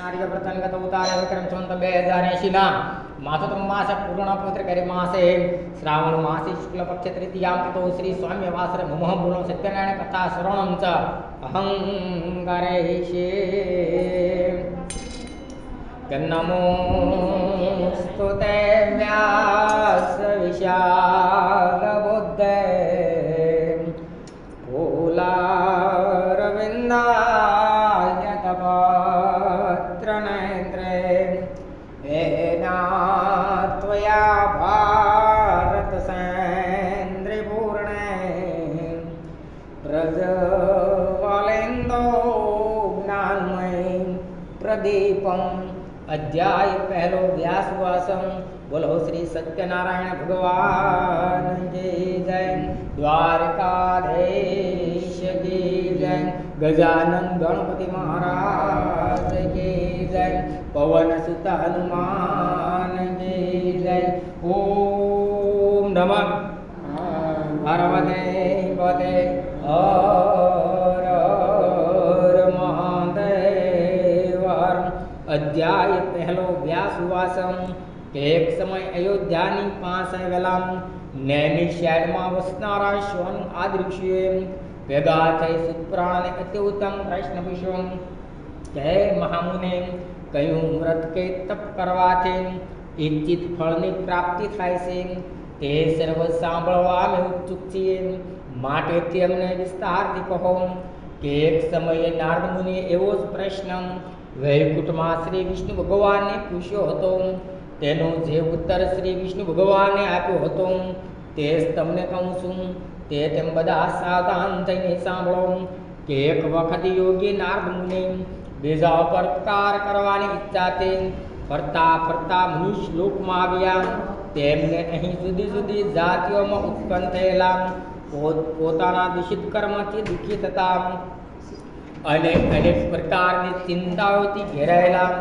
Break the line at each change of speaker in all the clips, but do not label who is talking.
नार्यव्रतंगत उतारे विक्रम संवत 2080 ના માસોત્તમ માસ પૂર્ણ પવિત્ર કરી માસે શ્રાવણ માસે શુક્લ પક્ષ તૃતીયામ તો શ્રી સ્વામ્ય વાસર મમઃ બોલો સત્યનારાયણ કથા શરણમ ચ અહં ગરેશે નમો સ્તુતે વ્યાસ વિશાલ બુદ્ધે કુલારવિંદાય તપત્ર નેત્રે त्वया भारत सेन्द्रि पूर्णे प्रज्वलेन्दो ज्ञानमय प्रदीपम अध्याय पहलो व्यासवासम बोलो श्री सत्यनारायण भगवान की जय द्वारकाधीश की जय गजानन गणपति महाराज की जय पवन सुत हनुमान की जय ओम नमः पार्वते पते हर हर महादेव। अध्याय पहलो व्यासवासम एक समय अयोध्यानी પાસે વેલા નૈમિ શહેરમાં વસનારા શ્વન આદિ ઋષિઓએ ભેગા થઈ સુતપ્રાણને અતિ ઉત્તમ પ્રશ્ન પૂછ્યો કે મહામુને કયું વ્રત કે તપ કરવાથી ઈચ્છિત ફળની પ્રાપ્તિ થાય છે તે સર્વ સાંભળવા અમે ઉત્સુક છીએ, માટે તેમને વિસ્તારથી કહો કે એક સમયે નારદ મુનિએ એવો જ પ્રશ્ન વૈકુંઠમાં શ્રી વિષ્ણુ ભગવાનને પૂછ્યો હતો. તેનો જે ઉત્તર શ્રી વિષ્ણુ ભગવાને આપ્યો હતો તે જ તમને કહું છું. તે તેમ બધા સાવધાન થઈને સાંભળો કે એક વખત યોગી નારદ મુનિ બીજા પર કાર કરવાની ઈચ્છાથી ફરતા ફરતા મનુષ્ય લોકમાં આવ્યા. તેમને અહીં જુદી જુદી જાતિઓમાં ઉત્પન્ન થયેલા પોતાના દૂષિત કર્મથી દુઃખી થતા અને અનેક પ્રકારની ચિંતાઓથી ઘેરાયેલા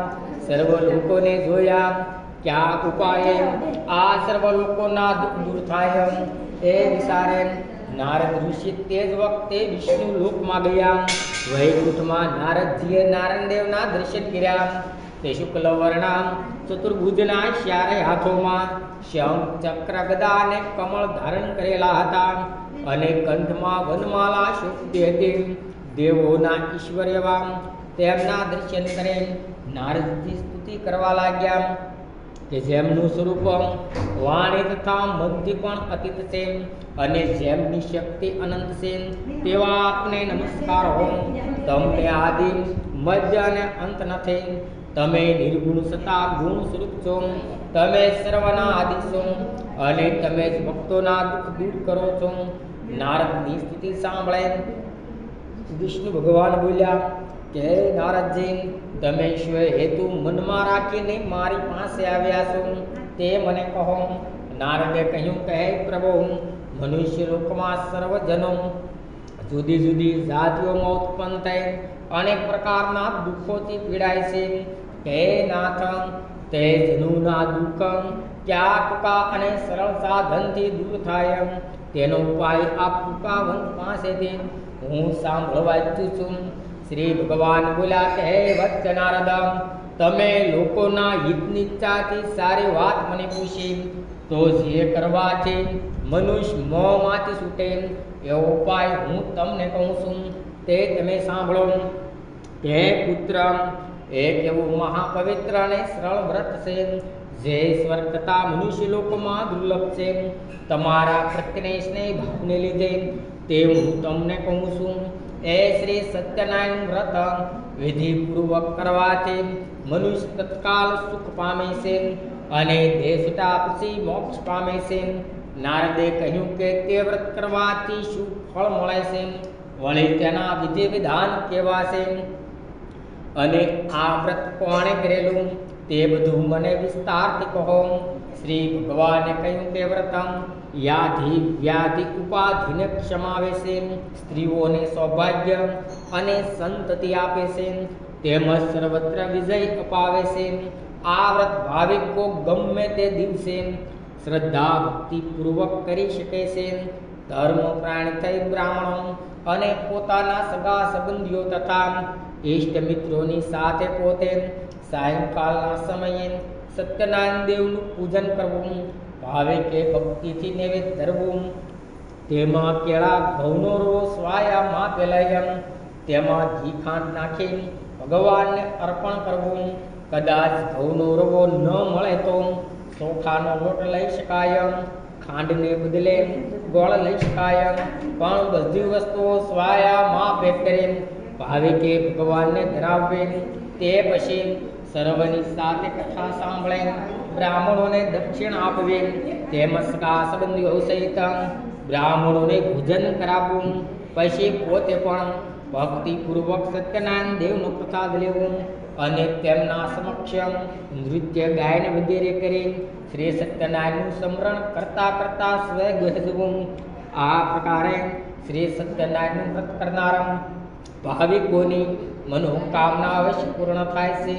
સર્વ લોકોને જોયા. ક્યાં ઉપાયે આ સર્વ લોકોના દુઃખ દૂર થાય એ વિચારે નારદ ઋષિ તે જ વખતે વિષ્ણુ લોકમાં ગયા. વૈકુંઠમાં નારદજીએ નારાયણદેવના દર્શન કર્યા. તે શુક્લ વર્ણા ચતુર્ભુજના ચારે હાથોમાં શંખ ચક્ર ગદા અને કમળ ધારણ કરેલા હતા અને કંઠમાં વનમાલા શોભતી હતી. દેવોના ઈશ્વર્યવાન તેમના દર્શન કરે નારદજી સ્તુતિ કરવા લાગ્યા કે જેમનું સ્વરૂપ વાણી તથા મનથી પણ અતીત છે અને જેમની શક્તિ અનંત છે તેવા આપને નમસ્કાર હો. તમને આદિ મધ્ય અને અંત નથી. તમે નિર્ગુણ સતા ગુણ સ્વરૂપ છો. તમે સર્વના આદિ છો અને તમે જ ભક્તોના દુઃખ દૂર કરો છો. નારદની સ્થિતિ સાંભળે વિષ્ણુ ભગવાન બોલ્યા કે નારદજી, તમે શું હેતુ મનમાં રાખીને મારી પાસે આવ્યા છો તે મને કહો. નારદે કહ્યું કે હે પ્રભુ, મનુષ્ય લોકમાં સર્વજનો જુદી જુદી જાતિઓમાં ઉત્પન્ન થઈ અનેક પ્રકારના દુઃખોથી પીડાય છે. હે નાથ, તે જનુના દુઃખ ક્યાં ટૂંકા અને સરળ સાધનથી દૂર થાય તેનો ઉપાય આ ટૂંકાવંત પાસેથી હું સાંભળવા ઈચ્છું છું. શ્રી ભગવાન બોલ્યા કે હે વત્સ નારદ, તમે લોકોના હિતની ઈચ્છાથી સારી વાત મને પૂછી તો જે કરવાથી મનુષ્ય મોહમાંથી છૂટે એવો ઉપાય હું તમને કહું છું તે તમે સાંભળો. હે પુત્ર, એક એવું મહાપવિત્ર અને સરળ વ્રત છે જે સ્વર્ગ તથા મનુષ્ય લોકોમાં દુર્લભ છે. તમારા પ્રત્યેને સ્નેહ ભાવને લીધે તે હું તમને કહું છું. એ શ્રી સત્યનારાયણ વ્રત વિધિપૂર્વક કરવાથી મનુષ્ય તત્કાલ સુખ પામે છે અને દેહ છૂટા પછી મોક્ષ પામે છે. નારદે કહ્યું કે તે વ્રત કરવાથી શું ફળ મળે છે, વળી તેના વિધિ વિધાન કેવા છે અને આ વ્રત કોણે કરેલું તે બધું મને વિસ્તારથી કહો. શ્રી ભગવાને કહ્યું કે વ્રત યાધિ વ્યાધિ ઉપાધિને ક્ષમાવે છે, સ્ત્રીઓને સૌભાગ્ય અને સંતતિ આપે છે, તેમજ સર્વત્ર વિજય અપાવે છે. આ વ્રત ભાવિકો ગમે તે દિવસે શ્રદ્ધા ભક્તિ પૂર્વક કરી શકે છે. ધર્મ પ્રાણ થઈ બ્રાહ્મણો અને પોતાના સગા સંબંધીઓ તથા ઇષ્ટ મિત્રોની સાથે પોતે સાયંકાલના સમયે સત્યનારાયણ દેવનું પૂજન કરવું, ભાવે કે ભક્તિથી નૈવેદ્ય ધરવું, તેમાં કેળા ઘઉંનો રવો સ્વાયામાં પેલાયમ, તેમાં ઘી ખાંડ નાખી ભગવાનને અર્પણ કરવું. કદાચ ઘઉંનો રવો ન મળે તો ચોખાનો લોટ લઈ શકાય, ખાંડને બદલે ગોળ લઈ શકાય, પણ બધી વસ્તુઓ સ્વાયામાં પેટ કરી ભાવે કે ભગવાનને ધરાવવે. તે પછી સર્વની સાથે કથા સાંભળે બ્રાહ્મણોને દક્ષિણ આપવી, તેમજ સગા સંબંધીઓ સહિત બ્રાહ્મણોને ભોજન કરાવવું. પછી પોતે પણ ભક્તિપૂર્વક સત્યનારાયણ દેવનો પ્રસાદ લેવું અને તેમના સમક્ષ નૃત્ય ગાયન વગેરે કરી શ્રી સત્યનારાયણનું સ્મરણ કરતા કરતા સ્વર્ગ જવું. આ પ્રકારે શ્રી સત્યનારાયણનું વ્રત કરનારા ભાવિકોની મનોકામના અવશ્ય પૂર્ણ થાય છે.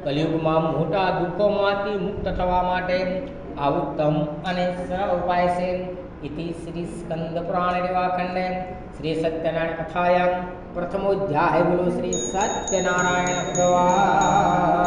કલિયુગમાં મોટા દુઃખોમાંથી મુક્ત થવા માટે આ ઉત્તમ અને સરળ ઉપાય છે. इति श्री स्कंद पुराण रेवाखंडे श्री सत्यनारायण कथायां प्रथमोध्याय बोलो श्री सत्यनारायण भगवान